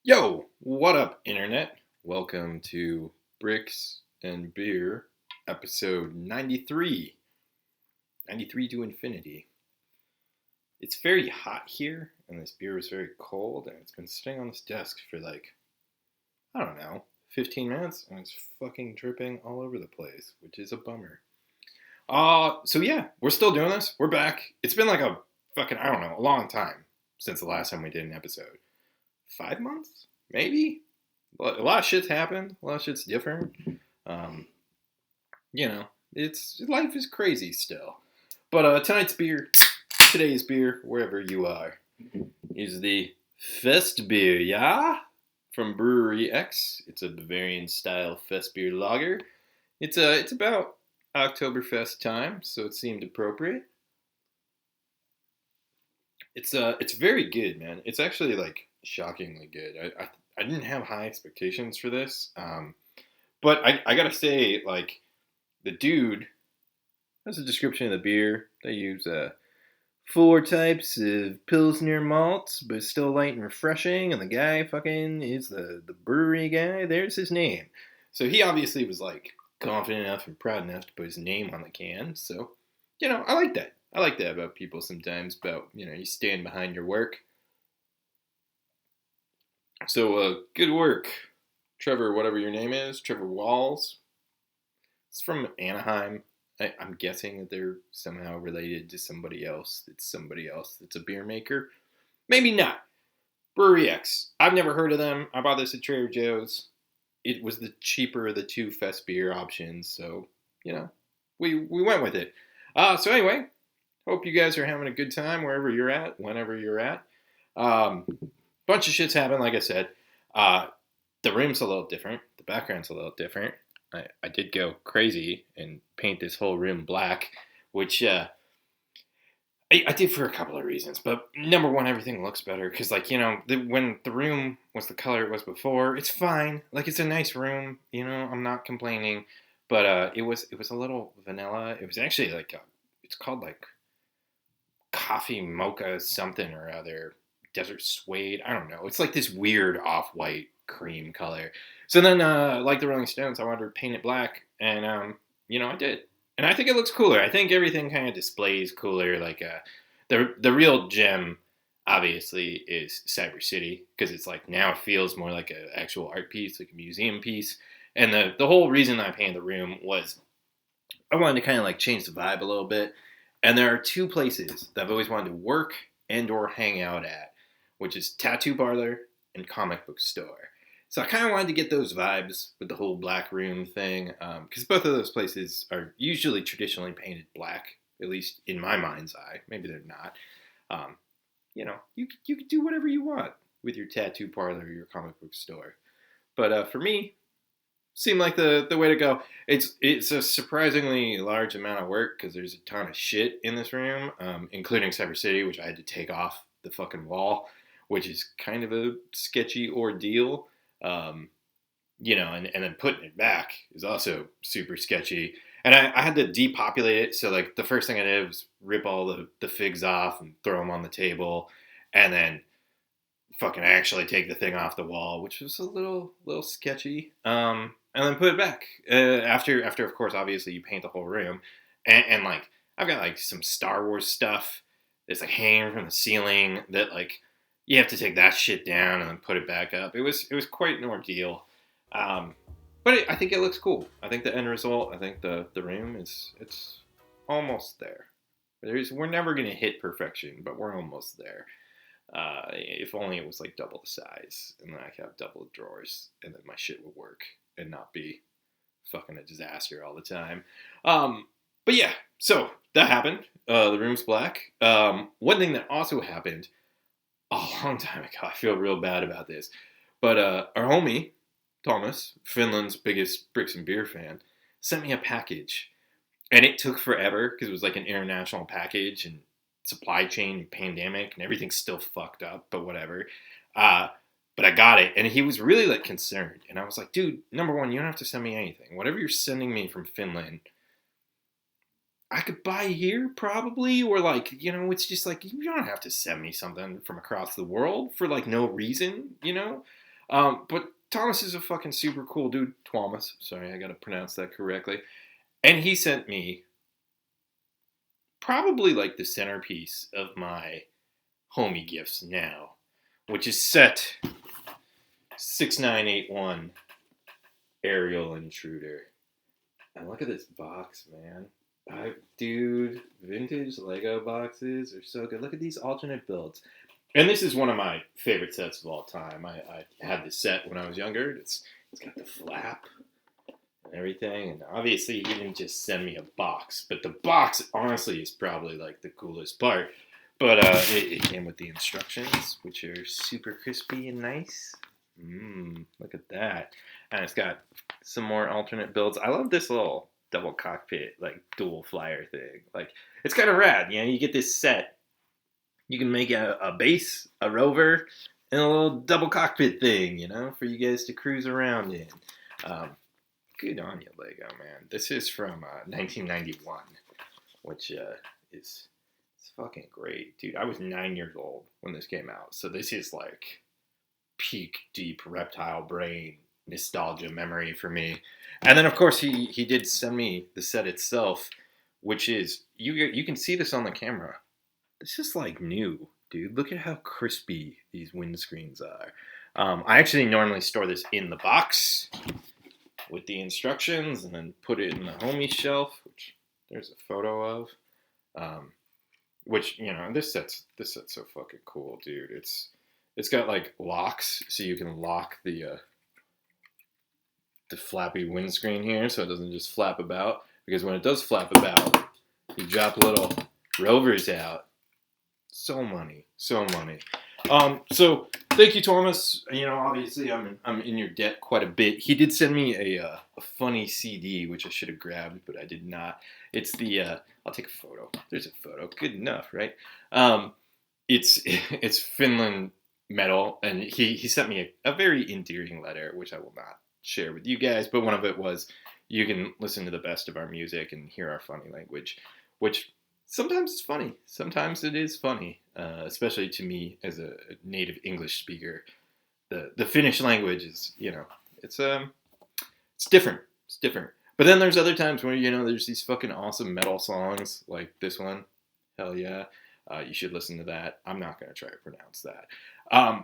Yo, what up, Internet? Welcome to Bricks and Beer, episode 93. 93 to infinity. It's very hot here, and this beer is very cold, and it's been sitting on this desk for I don't know, 15 minutes, and it's fucking dripping all over the place, which is a bummer. So yeah, we're still doing this. We're back. It's been like a fucking, I don't know, a long time since the last time we did an episode. 5 months? Maybe? A lot of shit's happened. A lot of shit's different. Um, it's life is crazy still. But today's beer, wherever you are, is the Fest beer, yeah? From Brewery X. It's a Bavarian style Fest beer lager. It's about Oktoberfest time, so it seemed appropriate. It's very good, man. It's actually like shockingly good. I didn't have high expectations for this, but I gotta say, like the dude has a description of the beer. They use four types of pilsner malts, but it's still light and refreshing. And the guy fucking is the brewery guy. There's his name. So he obviously was like confident enough and proud enough to put his name on the can. So I like that. I like that about people sometimes. About you stand behind your work. So good work, Trevor. Whatever your name is, Trevor Walls. It's from Anaheim. I'm guessing that they're somehow related to somebody else. It's somebody else that's a beer maker. Maybe not. Brewery X. I've never heard of them. I bought this at Trader Joe's. It was the cheaper of the two Fest beer options, so we went with it. So anyway, hope you guys are having a good time wherever you're at, whenever you're at. Bunch of shit's happened, like I said. The room's a little different. The background's a little different. I did go crazy and paint this whole room black, which I did for a couple of reasons. But number one, everything looks better because, when the room was the color it was before, it's fine. Like, it's a nice room. I'm not complaining. But it was a little vanilla. It was actually it's called like coffee mocha something or other. Desert suede. I don't know. It's like this weird off-white cream color. So then, like the Rolling Stones, I wanted to paint it black, and I did. And I think it looks cooler. I think everything kind of displays cooler. Like the real gem, obviously, is Cyber City because it's like now it feels more like an actual art piece, like a museum piece. And the whole reason I painted the room was I wanted to kind of like change the vibe a little bit. And there are two places that I've always wanted to work and or hang out at, which is Tattoo Parlor and Comic Book Store. So I kind of wanted to get those vibes with the whole black room thing, because both of those places are usually traditionally painted black, at least in my mind's eye. Maybe they're not. You could do whatever you want with your Tattoo Parlor or your Comic Book Store. But for me, seemed like the way to go. It's a surprisingly large amount of work because there's a ton of shit in this room, including Cyber City, which I had to take off the fucking wall, which is kind of a sketchy ordeal. And then putting it back is also super sketchy. And I had to depopulate it. So like the first thing I did was rip all the figs off and throw them on the table, and then fucking actually take the thing off the wall, which was a little sketchy. And then put it back after of course obviously you paint the whole room, and like I've got like some Star Wars stuff that's like hanging from the ceiling that like you have to take that shit down and then put it back up. It was quite an ordeal, but I think it looks cool. I think the end result. I think the room it's almost there. We're never gonna hit perfection, but we're almost there. If only it was like double the size, and then I could have double the drawers, and then my shit would work and not be fucking a disaster all the time. But yeah, so that happened. The room's black. One thing that also happened a long time ago, I feel real bad about this, but our homie, Thomas, Finland's biggest Bricks and Beer fan, sent me a package. And it took forever because it was like an international package and supply chain and pandemic and everything's still fucked up, but whatever. But I got it, and he was really like concerned. And I was like, dude, number one, you don't have to send me anything. Whatever you're sending me from Finland, I could buy here probably, or like, it's just like, you don't have to send me something from across the world for like no reason, But Thomas is a fucking super cool dude. Thomas, sorry, I gotta pronounce that correctly. And he sent me probably like the centerpiece of my homie gifts now, which is set 6981 aerial intruder. And look at this box, man. Dude, vintage Lego boxes are so good. Look at these alternate builds. And this is one of my favorite sets of all time. I had this set when I was younger. It's got the flap and everything. And obviously, he didn't just send me a box. But the box, honestly, is probably like the coolest part. But it came with the instructions, which are super crispy and nice. Look at that. And it's got some more alternate builds. I love this little double cockpit, like dual flyer thing. Like, it's kind of rad. You know, you get this set. You can make a base, a rover, and a little double cockpit thing, you know, for you guys to cruise around in. Good on you, Lego, man. This is from 1991, which is it's fucking great. Dude, I was 9 years old when this came out. So this is like peak deep reptile brain nostalgia memory for me. And then of course he did send me the set itself, which is you can see this on the camera. This is like new, dude. Look at how crispy these windscreens are. I actually normally store this in the box with the instructions and then put it in the homie shelf, which there's a photo of. Which, you know, this set's so fucking cool, dude. It's got like locks, so you can lock the flappy windscreen here, so it doesn't just flap about. Because when it does flap about, you drop little rovers out. So money. So thank you, Thomas. You know, obviously I'm in your debt quite a bit. He did send me a funny CD, which I should have grabbed, but I did not. It's the I'll take a photo. There's a photo. Good enough, right? It's Finland metal, and he sent me a very endearing letter, which I will not share with you guys. But one of it was, you can listen to the best of our music and hear our funny language, which sometimes it's funny. Sometimes it is funny, especially to me as a native English speaker. The Finnish language is, you know, it's different. It's different. But then there's other times where, you know, there's these fucking awesome metal songs like this one. Hell yeah. You should listen to that. I'm not going to try to pronounce that.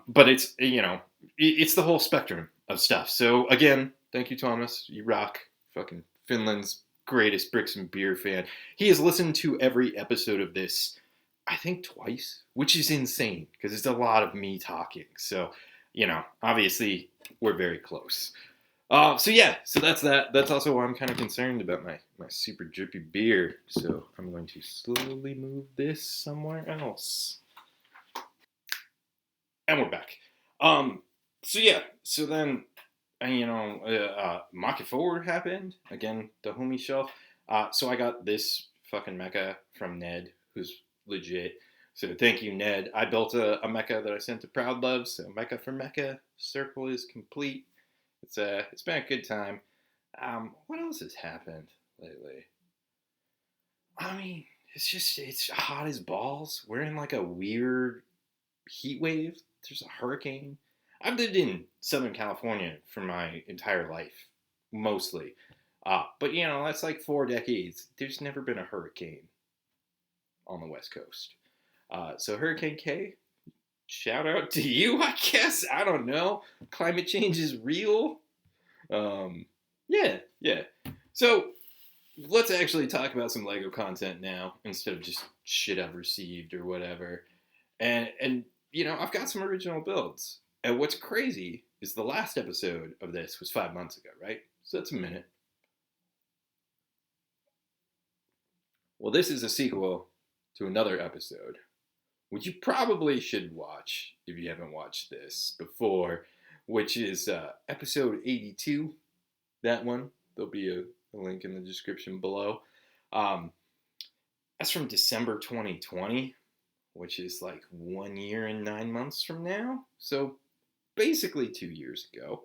But it's, you know, it's the whole spectrum of stuff. So again, thank you, Thomas. You rock. Fucking Finland's greatest bricks and beer fan. He has listened to every episode of this, I think twice, which is insane because it's a lot of me talking. So, you know, obviously we're very close. So yeah, so that's that. That's also why I'm kind of concerned about my super drippy beer. So I'm going to slowly move this somewhere else. And we're back. So yeah, so then, you know, Market Forward happened. Again, the homie shelf. So I got this fucking mecha from Ned, who's legit. So thank you, Ned. I built a mecha that I sent to Proud Love. So mecha for mecha, circle is complete. It's been a good time. What else has happened lately? I mean, it's hot as balls. We're in like a weird heat wave. There's a hurricane. I've lived in Southern California for my entire life, mostly. But you know, that's like 4 decades. There's never been a hurricane on the West Coast. So Hurricane K, shout out to you, I guess. I don't know. Climate change is real. Yeah. So let's actually talk about some Lego content now instead of just shit I've received or whatever. And you know, I've got some original builds. And what's crazy is the last episode of this was 5 months ago, right? So that's a minute. Well, this is a sequel to another episode, which you probably should watch if you haven't watched this before, which is episode 82. That one. There'll be a link in the description below. That's from December 2020, which is like 1 year and 9 months from now. So basically 2 years ago.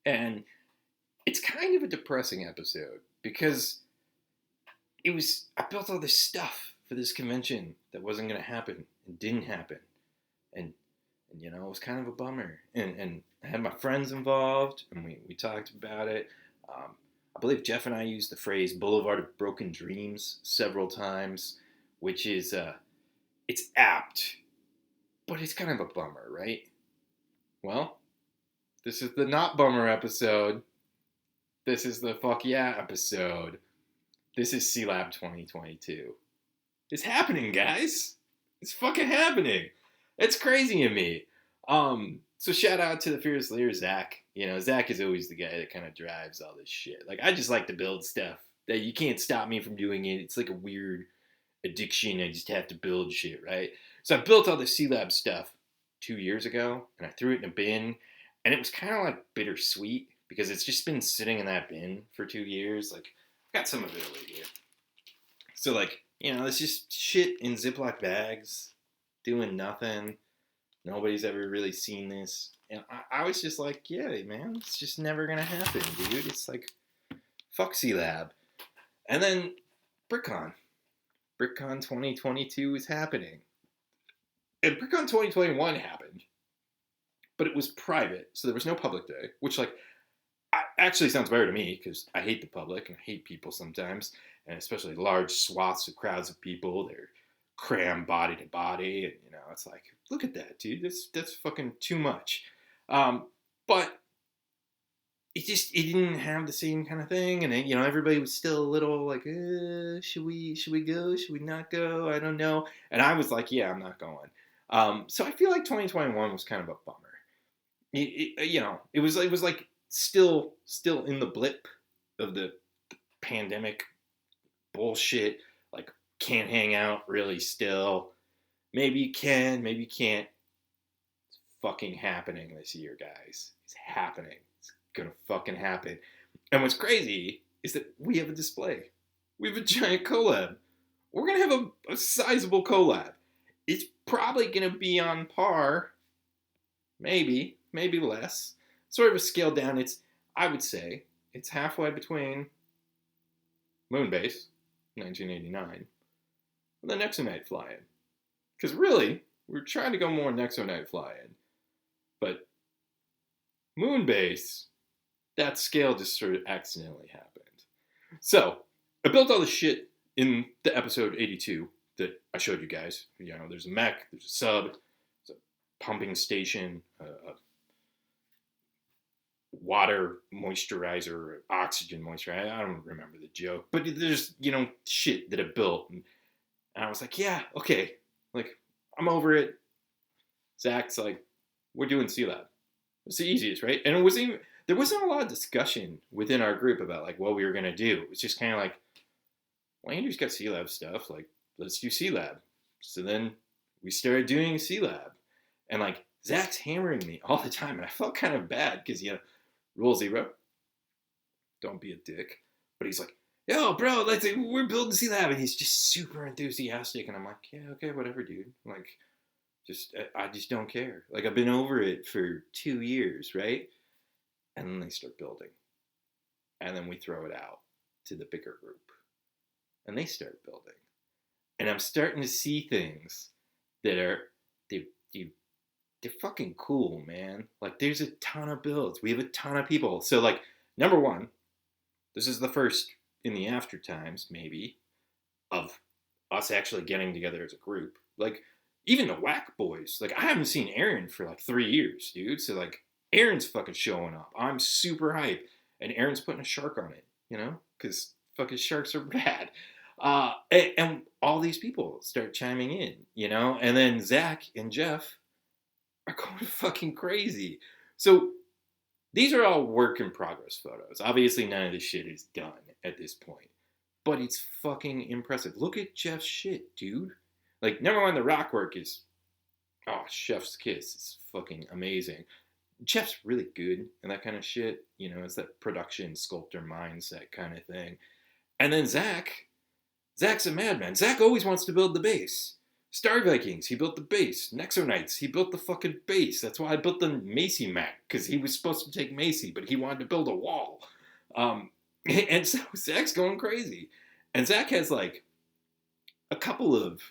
And it's kind of a depressing episode because I built all this stuff for this convention that wasn't going to happen and didn't happen. And And, you know, it was kind of a bummer. And I had my friends involved, and we talked about it. I believe Jeff and I used the phrase Boulevard of Broken Dreams several times, which is, it's apt, but it's kind of a bummer, right? Well, this is the not bummer episode. This is the fuck yeah episode. This is Sealab 2022. It's happening, guys. It's fucking happening. It's crazy to me. So shout out to the fearless leader, Zach. You know, Zach is always the guy that kind of drives all this shit. Like, I just like to build stuff that you can't stop me from doing it. It's like a weird addiction. I just have to build shit, right? So I built all the Sealab stuff 2 years ago, and I threw it in a bin, and it was kind of like bittersweet because it's just been sitting in that bin for 2 years. Like, I've got some of it over here. So, like, you know, it's just shit in Ziploc bags, doing nothing. Nobody's ever really seen this. And I was just like, yeah, man, it's just never going to happen, dude. It's like, fuck Sealab. And then BrickCon. BrickCon 2022 is happening. And BrickCon 2021 happened, but it was private, so there was no public day, which, like, actually sounds better to me because I hate the public and I hate people sometimes, and especially large swaths of crowds of people. They're crammed body to body, and you know, it's like, look at that, dude. That's fucking too much. But it didn't have the same kind of thing, and you know, everybody was still a little like, should we go? Should we not go? I don't know. And I was like, yeah, I'm not going. So I feel like 2021 was kind of a bummer. You know, it was like still in the blip of the pandemic bullshit. Like, can't hang out really still. Maybe you can, maybe you can't. It's fucking happening this year, guys. It's happening. It's gonna fucking happen. And what's crazy is that we have a display. We have a giant collab. We're gonna have a sizable collab. It's probably gonna be on par, maybe less. Sort of a scale down. I would say, it's halfway between Moonbase, 1989, and the Nexonite fly-in. Because really, we're trying to go more Nexonite fly-in. But Moonbase, that scale just sort of accidentally happened. So, I built all the shit in the episode 82 that I showed you guys. You know, there's a mech, there's a sub, there's a pumping station, a water moisturizer, oxygen moisturizer. I don't remember the joke, but there's, you know, shit that I built. And I was like, yeah, okay. Like, I'm over it. Zach's like, we're doing Sealab. It's the easiest, right? And there wasn't a lot of discussion within our group about like what we were going to do. It was just kind of like, well, Andrew's got Sealab stuff. Like, let's do Sealab. So then we started doing Sealab. And like, Zach's hammering me all the time. And I felt kind of bad because, you know, Rule 0, don't be a dick. But he's like, yo, bro, we're building Sealab. And he's just super enthusiastic. And I'm like, yeah, okay, whatever, dude. Like, I just don't care. Like, I've been over it for 2 years, right? And then they start building. And then we throw it out to the bigger group. And they start building. And I'm starting to see things that are, they're fucking cool, man. Like, there's a ton of builds. We have a ton of people. So, like, number one, this is the first in the after times, maybe, of us actually getting together as a group. Like, even the Whack Boys. Like, I haven't seen Aaron for, like, 3 years, dude. So, like, Aaron's fucking showing up. I'm super hyped. And Aaron's putting a shark on it, you know? Because fucking sharks are rad. And all these people start chiming in, you know? And then Zach and Jeff are going fucking crazy. So these are all work in progress photos. Obviously, none of this shit is done at this point. But it's fucking impressive. Look at Jeff's shit, dude. Like, number one, the rock work is, oh, chef's kiss. It's fucking amazing. Jeff's really good in that kind of shit. You know, it's that production sculptor mindset kind of thing. And then Zach's a madman. Zach always wants to build the base. Star Vikings, he built the base. Nexonites, he built the fucking base. That's why I built the Macy mech, because he was supposed to take Macy, but he wanted to build a wall. And so Zach's going crazy. And Zach has, like, a couple of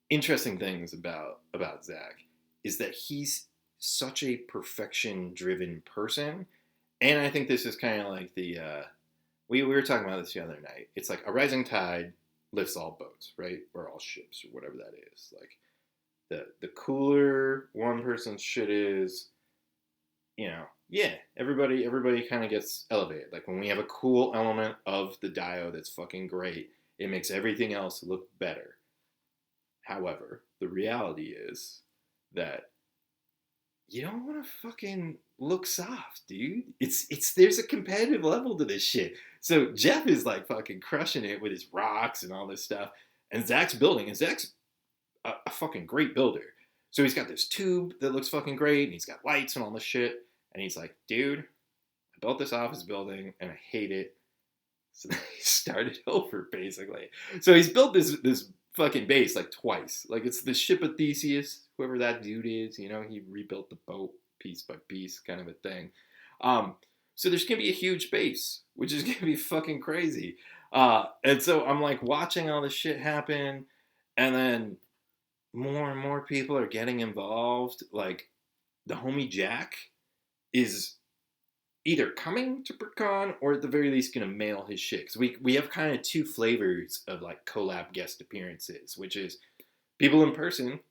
interesting things about Zach. is that he's such a perfection driven person. And I think this is kind of like we were talking about this the other night. It's like a rising tide lifts all boats, right? Or all ships, or whatever that is. Like the cooler one person's shit is, yeah, everybody kind of gets elevated. Like when we have a cool element of the dio that's fucking great, it makes everything else look better. However, the reality is that you don't want to fucking look soft, dude. It's there's a competitive level to this shit. So Jeff is like fucking crushing it with his rocks and all this stuff, and Zach's building, and Zach's a fucking great builder. So he's got this tube that looks fucking great, and he's got lights and all this shit. And he's like, dude, I built this office building and I hate it. So then he started over, basically. So he's built this fucking base like twice. Like it's the ship of Theseus, whoever that dude is. He rebuilt the boat piece by piece, kind of a thing. So there's gonna be a huge base, which is gonna be fucking crazy. And so I'm like watching all this shit happen, and then more and more people are getting involved. Like the homie Jack is either coming to BritCon or at the very least going to mail his shit. Because we have kind of two flavors of like collab guest appearances, which is people in person,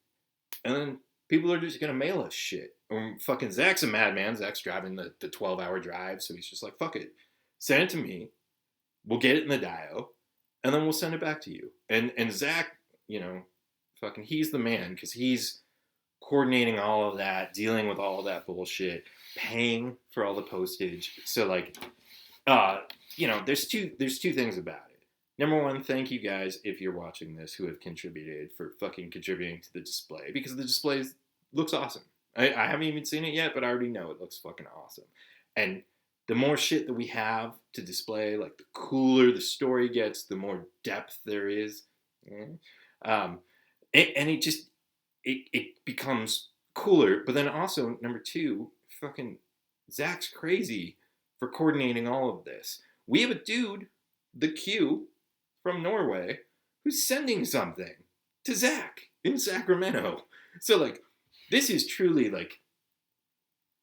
and then people are just going to mail us shit. Fucking Zach's a madman. Zach's driving the 12-hour drive, so he's just like, fuck it. Send it to me. We'll get it in the dio, and then we'll send it back to you. And Zach, fucking he's the man, because he's coordinating all of that, dealing with all of that bullshit, paying for all the postage. So like, there's two things about it. Number one, thank you guys if you're watching this who have contributed for fucking contributing to the display, because the display looks awesome. I haven't even seen it yet, but I already know it looks fucking awesome. And the more shit that we have to display, like the cooler the story gets, the more depth there is. And it becomes cooler. But then also, number two, fucking Zach's crazy for coordinating all of this. We have a dude, the Q from Norway, who's sending something to Zach in Sacramento. So like, this is truly like,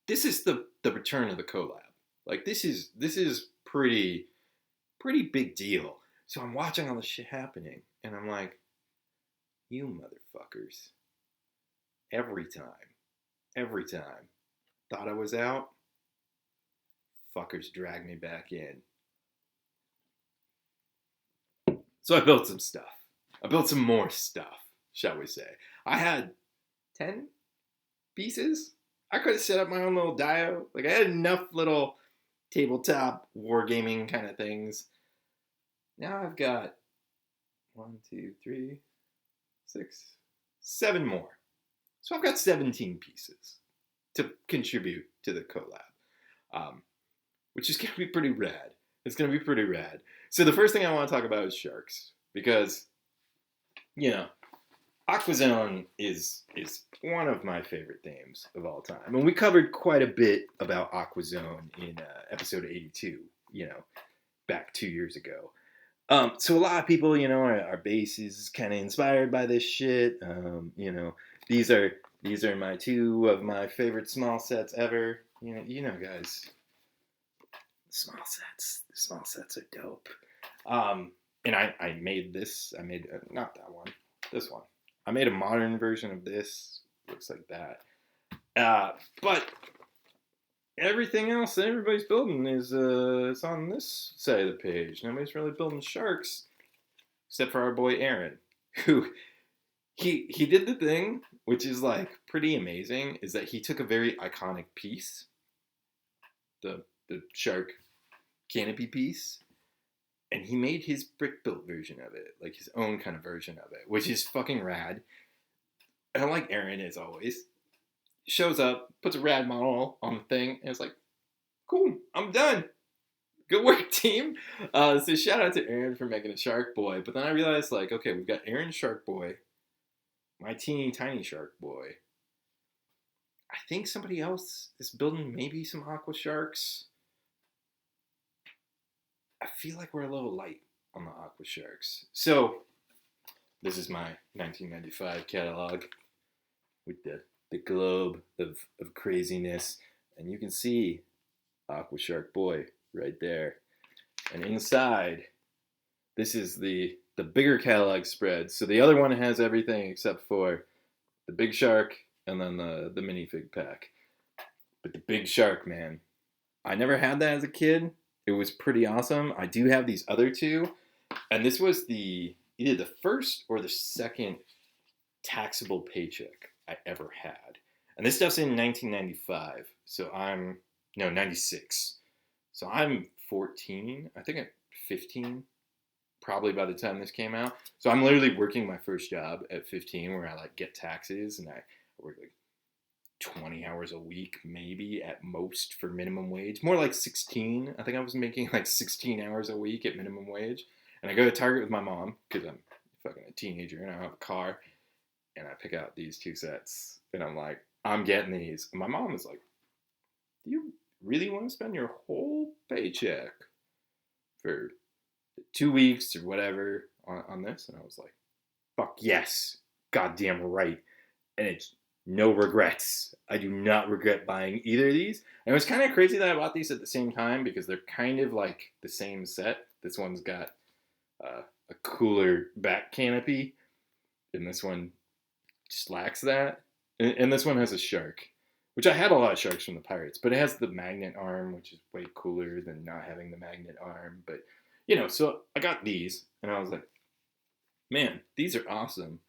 this is the return of the collab. Like this is pretty big deal. So I'm watching all this shit happening, and I'm like, you motherfuckers. Every time, thought I was out, fuckers dragged me back in. So I built some stuff. I built some more stuff, shall we say. I had 10 pieces. I could have set up my own little dio. Like I had enough little tabletop wargaming kind of things. Now I've got 1, 2, 3, 6, 7 more. So I've got 17 pieces to contribute to the collab, which is going to be pretty rad. It's going to be pretty rad. So the first thing I want to talk about is sharks, because, Aquazone is one of my favorite themes of all time. And we covered quite a bit about Aquazone in episode 82, back 2 years ago. So a lot of people, our base is kind of inspired by this shit. These are my two of my favorite small sets ever. Guys, small sets are dope. And I made this. I made not that one, this one. I made a modern version of this. Looks like that. But everything else that everybody's building is on this side of the page. Nobody's really building sharks, except for our boy Aaron, who he did the thing, which is like pretty amazing, is that he took a very iconic piece, the shark canopy piece, and he made his brick built version of it, like his own kind of version of it, which is fucking rad. And I like Aaron as always. Shows up, puts a rad model on the thing, and it's like, cool, I'm done. Good work, team. So shout out to Aaron for making a Shark Boy. But then I realized, like, okay, we've got Aaron Shark Boy, my teeny tiny Shark Boy. I think somebody else is building maybe some Aqua Sharks. I feel like we're a little light on the Aqua Sharks. So this is my 1995 catalog with the the globe of craziness. And you can see Aqua Shark Boy right there. And inside, this is the bigger catalog spread. So the other one has everything except for the big shark and then the minifig pack. But the big shark, man, I never had that as a kid. It was pretty awesome. I do have these other two, and this was either the first or the second taxable paycheck I ever had. And this stuff's in 1995, so I'm no 96. So I'm 14. I think I'm 15, probably by the time this came out. So I'm literally working my first job at 15, where I like get taxes, and I work like 20 hours a week, maybe at most, for minimum wage. More like 16. I think I was making like 16 hours a week at minimum wage. And I go to Target with my mom because I'm fucking a teenager and I don't have a car. And I pick out these two sets. And I'm like, I'm getting these. And my mom is like, do you really want to spend your whole paycheck for 2 weeks or whatever on this? And I was like, fuck yes. Goddamn right. And it's no regrets. I do not regret buying either of these. And it was kind of crazy that I bought these at the same time because they're kind of like the same set. This one's got a cooler back canopy, and this one just lacks that. And this one has a shark, which I had a lot of sharks from the Pirates, but it has the magnet arm, which is way cooler than not having the magnet arm. But, so I got these, and I was like, man, these are awesome.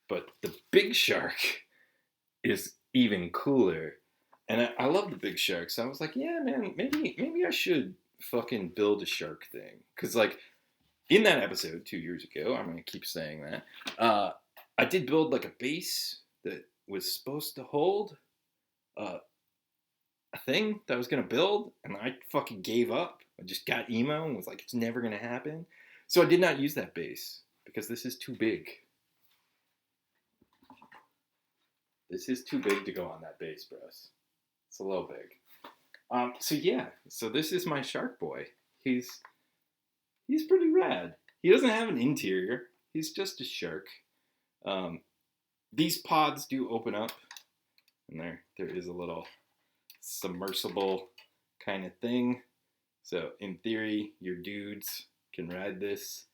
But the big shark is even cooler. And I love the big shark, so I was like, yeah, man, maybe I should fucking build a shark thing. Because, like, in that episode 2 years ago, I'm going to keep saying that, I did build, like, a base that was supposed to hold a thing that I was going to build, and I fucking gave up. I just got emo and was like, it's never going to happen. So I did not use that base, because this is too big. This is too big to go on that base, bros. It's a little big. So this is my shark boy. He's pretty rad. He doesn't have an interior. He's just a shark. These pods do open up, and there is a little submersible kind of thing. So in theory, your dudes can ride this,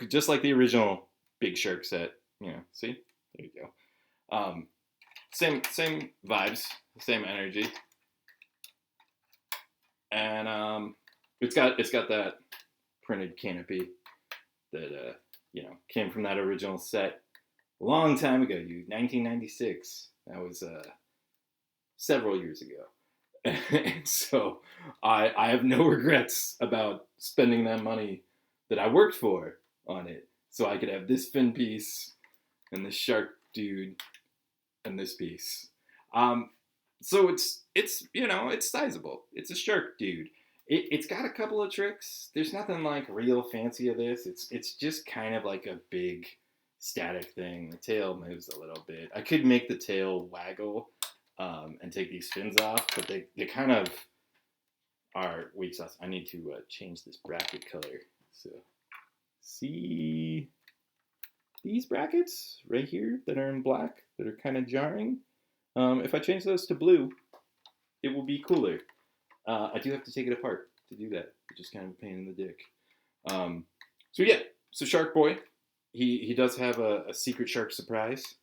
just like the original Big Shark set. See, there you go. Same vibes, same energy, and it's got that printed canopy that came from that original set a long time ago, dude. 1996. That was several years ago, and so I have no regrets about spending that money that I worked for on it, so I could have this fin piece and this shark dude and this piece. So it's sizable. It's a shark dude. It's got a couple of tricks. There's nothing like real fancy of this. It's just kind of like a big static thing. The tail moves a little bit. I could make the tail waggle and take these fins off, but they kind of are weak sauce. I need to change this bracket color. So see these brackets right here that are in black that are kind of jarring. If I change those to blue, it will be cooler. I do have to take it apart to do that, which is kind of a pain in the dick. So Shark Boy, he does have a secret shark surprise.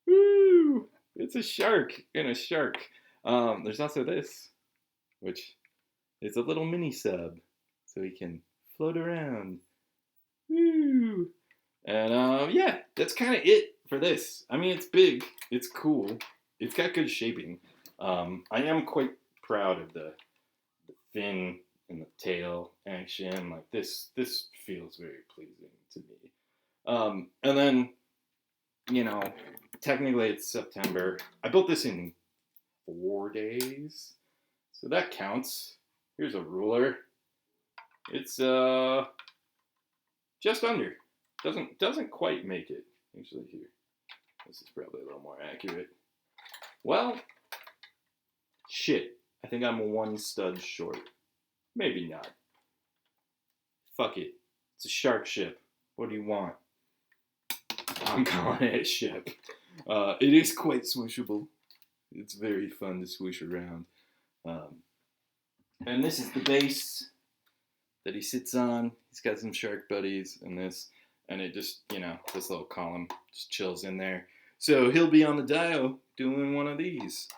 Woo! It's a shark in a shark. There's also this, which is a little mini sub, so he can float around. Woo! And that's kind of it for this. I mean, it's big, it's cool, it's got good shaping. I am quite proud of the fin and the tail action. Like this feels very pleasing to me. And then, technically it's September. I built this in 4 days, so that counts. Here's a ruler. It's just under. Doesn't quite make it. Actually, here. This is probably a little more accurate. Well, shit. I think I'm one stud short. Maybe not. Fuck it. It's a shark ship. What do you want? I'm calling it a ship. It is quite swooshable. It's very fun to swoosh around. Um, and this is the base that he sits on. He's got some shark buddies and this, and it just, this little column just chills in there. So he'll be on the Dio doing one of these,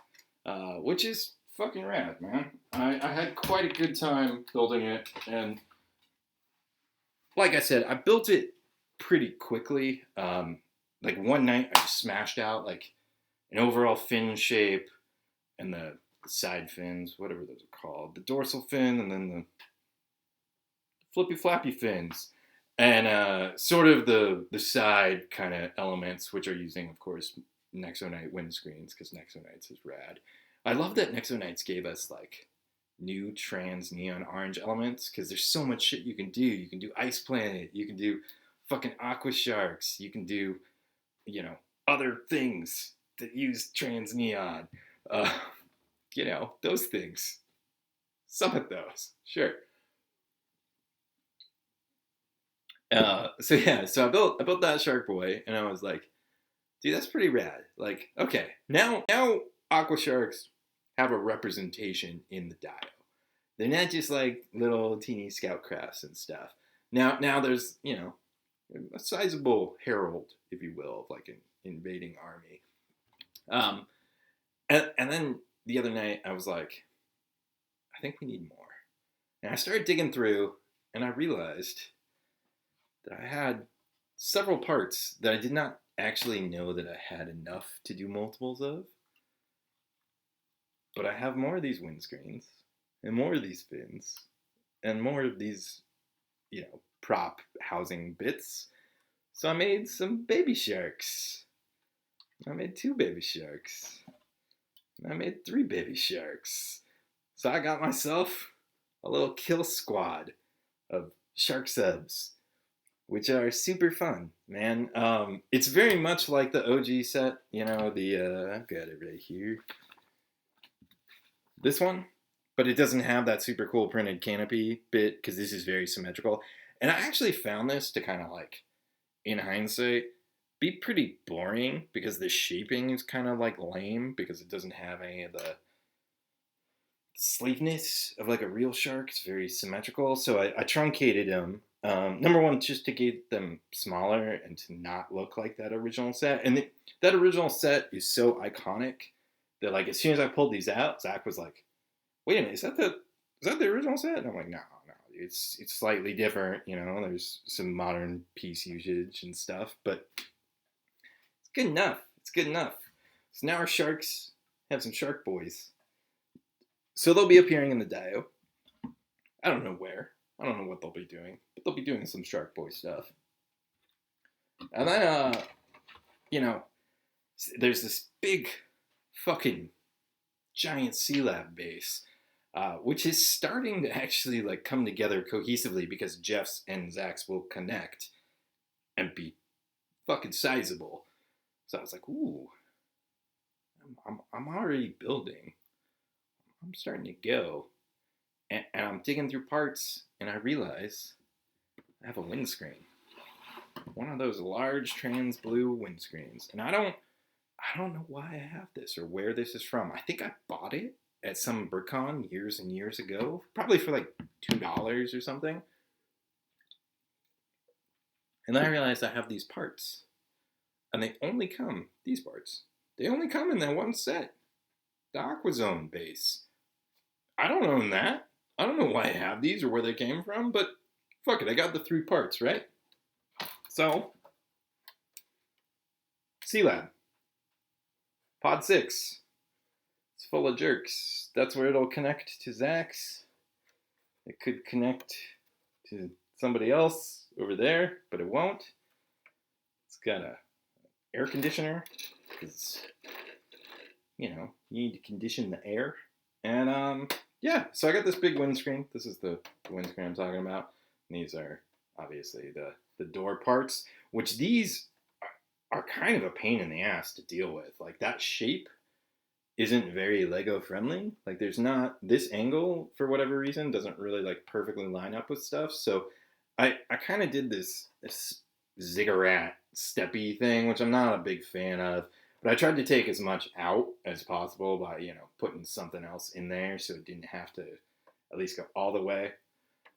which is fucking rad, man. I had quite a good time building it, and like I said, I built it pretty quickly. Like one night, I just smashed out like an overall fin shape and the side fins, whatever those are called, the dorsal fin, and then the flippy flappy fins, and sort of the side kind of elements, which are using, of course, Nexonite windscreens because Nexonites is rad. I love that Nexonites gave us like new trans neon orange elements because there's so much shit you can do. You can do Ice Planet, you can do fucking Aqua Sharks, you can do, other things that use trans neon. Uh, those things. Some of those, sure. So I built that Shark Boy, and I was like, dude, that's pretty rad. Like, okay, now Aqua Sharks have a representation in the Dio. They're not just like little teeny scout crafts and stuff. Now there's a sizable herald, if you will, of like an invading army. And then the other night I was like, I think we need more. And I started digging through, and I realized that I had several parts that I did not actually know that I had enough to do multiples of. But I have more of these windscreens, and more of these fins, and more of these, prop housing bits. So I made some baby sharks. I made 2 baby sharks. And I made 3 baby sharks. So I got myself a little kill squad of shark subs, which are super fun, man. It's very much like the OG set, I've got it right here. This one, but it doesn't have that super cool printed canopy bit because this is very symmetrical. And I actually found this to kind of like, in hindsight, be pretty boring because the shaping is kind of like lame because it doesn't have any of the sleekness of like a real shark. It's very symmetrical. So I truncated them. Number one, just to get them smaller and to not look like that original set. And that original set is so iconic that like as soon as I pulled these out, Zach was like, "Wait a minute, is that the original set?" And I'm like, "No, it's slightly different. There's some modern piece usage and stuff, but it's good enough. It's good enough." So now our sharks have some shark boys. So they'll be appearing in the Dio. I don't know where. I don't know what they'll be doing, but they'll be doing some Shark Boy stuff. And then, there's this big fucking giant Sealab base, which is starting to actually like come together cohesively because Jeff's and Zach's will connect and be fucking sizable. So I was like, ooh, I'm already building. I'm starting to go. And I'm digging through parts, and I realize I have a windscreen. One of those large trans blue windscreens. And I don't know why I have this or where this is from. I think I bought it at some BrickCon years and years ago, probably for like $2 or something. And then I realized I have these parts. And these parts, they only come in that one set. The AquaZone base. I don't own that. I don't know why I have these or where they came from, but fuck it, I got the 3 parts, right? So, Sealab, Pod 6. It's full of jerks. That's where it'll connect to Zach's. It could connect to somebody else over there, but it won't. It's got a air conditioner, because, you need to condition the air. And, yeah, so I got this big windscreen. This is the windscreen I'm talking about. And these are obviously the door parts, which these are kind of a pain in the ass to deal with. Like that shape isn't very Lego friendly. Like there's not, this angle for whatever reason doesn't really like perfectly line up with stuff. So I kind of did this ziggurat steppy thing, which I'm not a big fan of. But I tried to take as much out as possible by, putting something else in there so it didn't have to at least go all the way.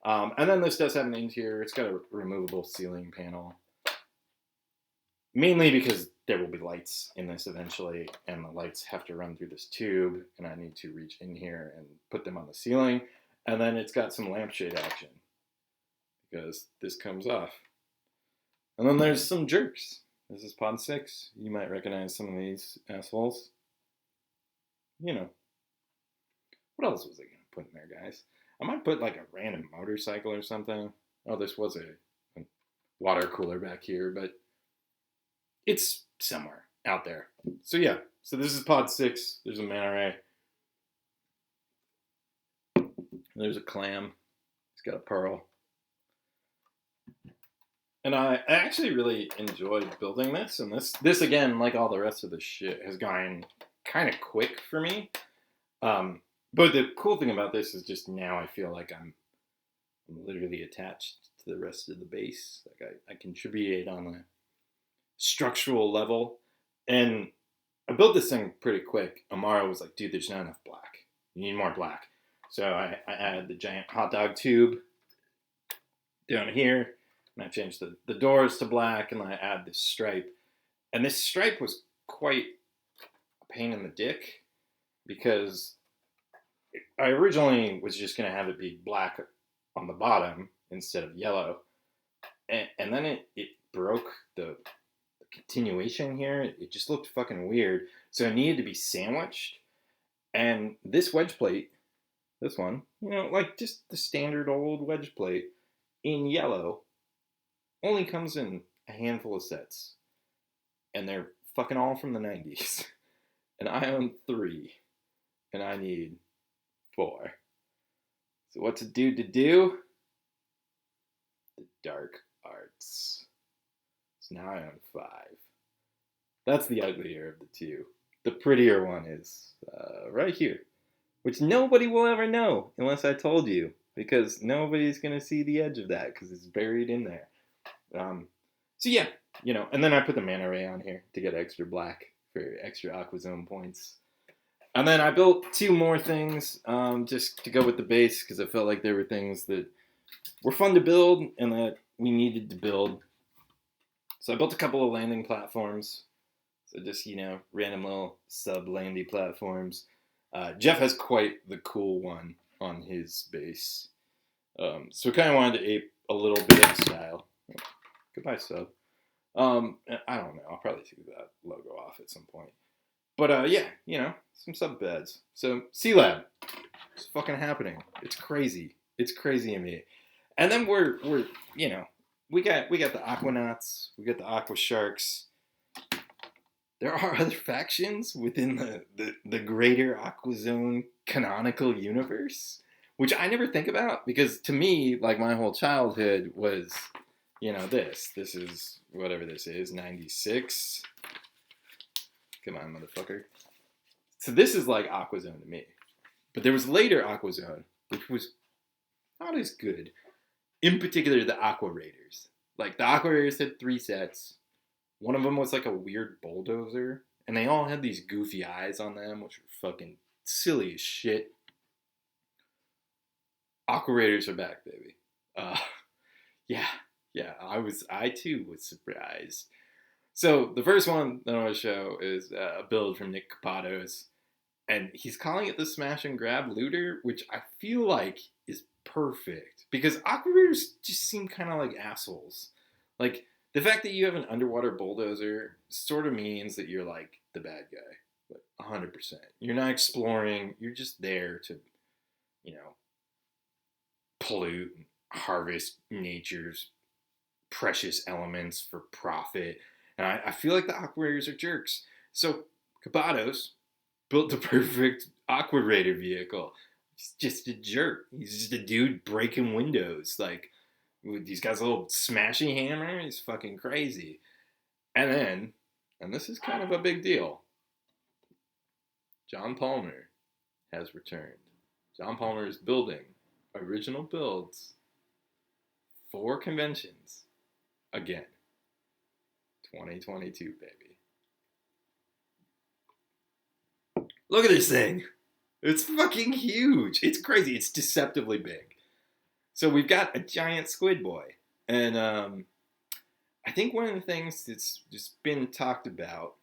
And then this does have an interior. It's got a removable ceiling panel. Mainly because there will be lights in this eventually, and the lights have to run through this tube, and I need to reach in here and put them on the ceiling. And then it's got some lampshade action, because this comes off. And then there's some jerks. This is pod 6. You might recognize some of these assholes. What else was I going to put in there, guys? I might put like a random motorcycle or something. Oh, this was a water cooler back here, but it's somewhere out there. So yeah, so this is pod 6. There's a manta ray. There's a clam. It's got a pearl. And I actually really enjoyed building this. And this again, like all the rest of the shit, has gone kind of quick for me. But the cool thing about this is just now I feel like I'm literally attached to the rest of the base. Like I contribute on a structural level. And I built this thing pretty quick. Amara was like, dude, there's not enough black. You need more black. So I added the giant hot dog tube down here. And I changed the doors to black, and then I add this stripe. And this stripe was quite a pain in the dick, because I originally was just going to have it be black on the bottom instead of yellow. And then it broke the continuation here. It just looked fucking weird. So it needed to be sandwiched. And this wedge plate, this one, like just the standard old wedge plate in yellow, only comes in a handful of sets. And they're fucking all from the 90s. And I own 3. And I need 4. So what's a dude to do? The dark arts. So now I own 5. That's the uglier of the two. The prettier one is right here, which nobody will ever know unless I told you, because nobody's going to see the edge of that because it's buried in there. So yeah, and then I put the manta ray on here to get extra black for extra aqua zone points. And then I built 2 more things just to go with the base, because I felt like there were things that were fun to build and that we needed to build. So I built a couple of landing platforms. So just, random little sub-landy platforms. Jeff has quite the cool one on his base. So I kind of wanted to ape a little bit of style. Goodbye, sub. I don't know. I'll probably take that logo off at some point. But yeah, some sub beds. So Sealab, it's fucking happening. It's crazy. It's crazy in me. And then we're we got the Aquanauts, we got the Aqua Sharks. There are other factions within the greater Aqua Zone canonical universe, which I never think about, because to me, like, my whole childhood was, this is whatever this is, 96. Come on, motherfucker. So this is like Aqua Zone to me. But there was later Aqua Zone, which was not as good. In particular, the Aqua Raiders. Like, the Aqua Raiders had 3 sets. One of them was like a weird bulldozer. And they all had these goofy eyes on them, which were fucking silly as shit. Aqua Raiders are back, baby. Yeah. I too was surprised. So the first one that I want to show is a build from Nick Capatos, and he's calling it the Smash and Grab Looter, which I feel like is perfect, because Aqua Raiders just seem kind of like assholes. Like, the fact that you have an underwater bulldozer sort of means that you're like the bad guy, like 100%. You're not exploring, you're just there to, pollute and harvest nature's precious elements for profit. And I feel like the Aqua Raiders are jerks. So Capatos built the perfect Aqua Raider vehicle. He's just a jerk. He's just a dude breaking windows. Like, he's got a little smashy hammer. He's fucking crazy. And then, and this is kind of a big deal, John Palmer has returned. John Palmer is building original builds for conventions again. 2022, baby. Look at this thing. It's fucking huge. It's crazy. It's deceptively big. So we've got a giant squid boy. And I think one of the things that's just been talked about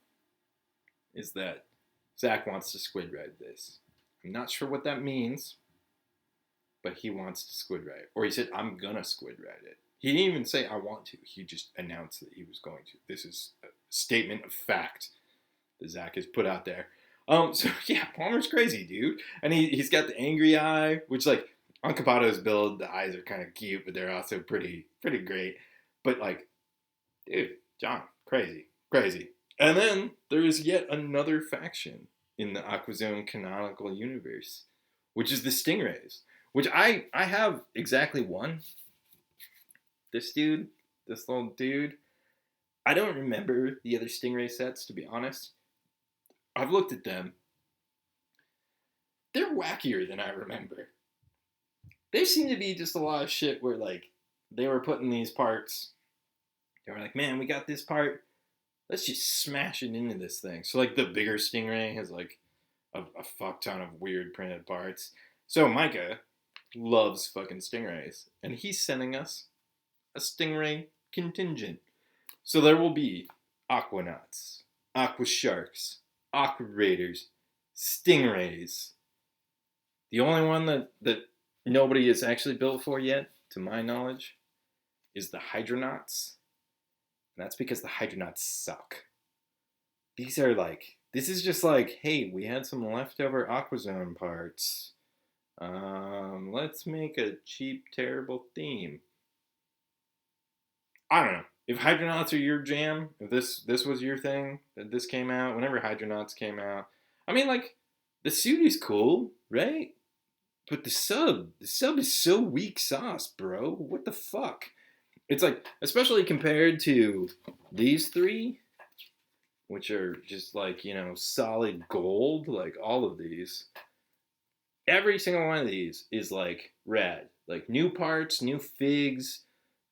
is that Zach wants to squid ride this. I'm not sure what that means, but he wants to squid ride it. Or he said, I'm gonna squid ride it. He didn't even say, I want to. He just announced that he was going to. This is a statement of fact that Zach has put out there. So yeah, Palmer's crazy, dude. And he's got the angry eye, which like on Capato's build, the eyes are kind of cute, but they're also pretty great. But like, dude, John, crazy. And then there is yet another faction in the Aquazone canonical universe, which is the Stingrays, which I have exactly one. This little dude. I don't remember the other Stingray sets, to be honest. I've looked at them. They're wackier than I remember. There seemed to be just a lot of shit where like they were putting these parts. They were like, man, we got this part. Let's just smash it into this thing. So like the bigger Stingray has like a fuck ton of weird printed parts. So Micah loves fucking Stingrays. And he's sending us a Stingray contingent. So there will be Aquanauts, Aqua Sharks, Aqua Raiders, Stingrays. The only one that nobody is actually built for yet, to my knowledge, is the Hydronauts. And that's because the Hydronauts suck. These are like, this is just like, hey, we had some leftover Aquazone parts. Let's make a cheap, terrible theme. I don't know. If Hydronauts are your jam, if this was your thing, that this came out, whenever Hydronauts came out, I mean, like, the suit is cool, right? But the sub is so weak sauce, bro. What the fuck? It's like, especially compared to these three, which are just like, you know, solid gold, like all of these. Every single one of these is like rad. Like new parts, new figs,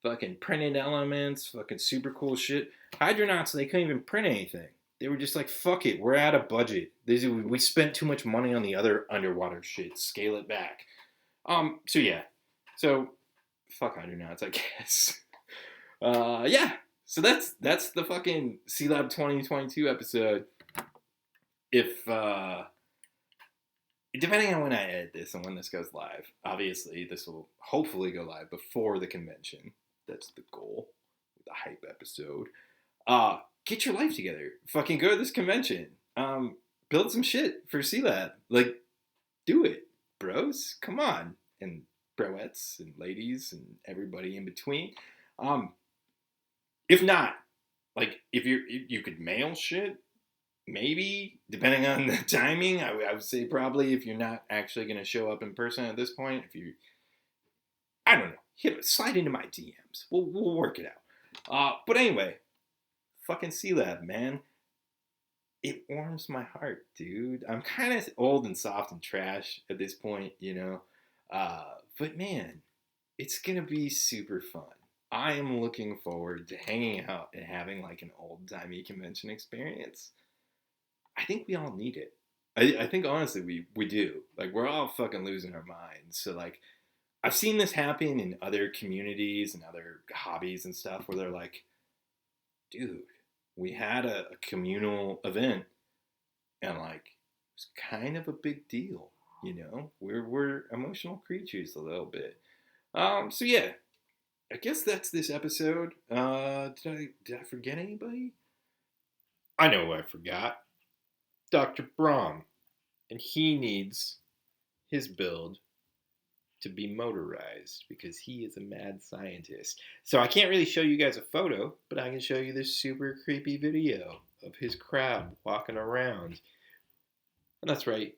fucking printed elements, fucking super cool shit. Hydronauts, they couldn't even print anything. They were just like, fuck it, we're out of budget. We spent too much money on the other underwater shit. Scale it back. So yeah. So, fuck Hydronauts, I guess. Yeah. So that's the fucking Sealab 2022 episode. If, depending on when I edit this and when this goes live, obviously this will hopefully go live before the convention. That's the goal. The hype episode. Get your life together. Fucking go to this convention. Build some shit for Sealab. Like, do it, bros. Come on. And broettes and ladies and everybody in between. If not, like, if you could mail shit, maybe, depending on the timing, I would say probably if you're not actually going to show up in person at this point, I don't know, slide into my DMs. We'll work it out. But anyway, fucking Sealab, man. It warms my heart, dude. I'm kind of old and soft and trash at this point, you know. But man, it's going to be super fun. I am looking forward to hanging out and having like an old-timey convention experience. I think we all need it. I think honestly we do. Like we're all fucking losing our minds. So like I've seen this happen in other communities and other hobbies and stuff where they're like, dude, we had a communal event and like it's kind of a big deal, you know? We're emotional creatures a little bit. So yeah, I guess that's this episode. Did I forget anybody? I know who I forgot. Dr. Brahm. And he needs his build to be motorized because he is a mad scientist. So I can't really show you guys a photo, but I can show you this super creepy video of his crab walking around. And that's right.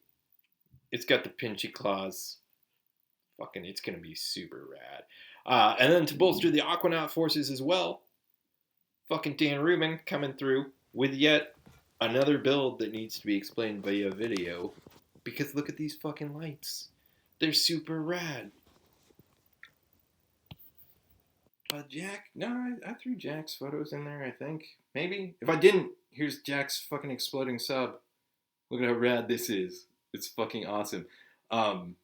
It's got the pinchy claws. Fucking, it's going to be super rad. And then to bolster the Aquanaut forces as well, fucking Dan Rubin coming through with yet another build that needs to be explained via video. Because look at these fucking lights. They're super rad. Jack? No, I threw Jack's photos in there, I think. Maybe. If I didn't, here's Jack's fucking exploding sub. Look at how rad this is. It's fucking awesome. Um,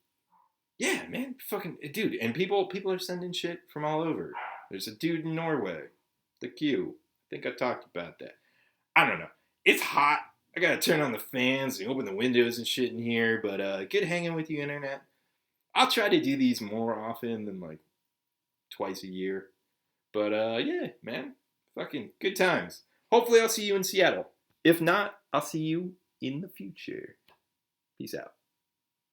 yeah, man, fucking dude, and people are sending shit from all over. There's a dude in Norway, the Q. I think I talked about that. I don't know. It's hot. I gotta turn on the fans and open the windows and shit in here. But good hanging with you, internet. I'll try to do these more often than like twice a year. But yeah, man, fucking good times. Hopefully, I'll see you in Seattle. If not, I'll see you in the future. Peace out.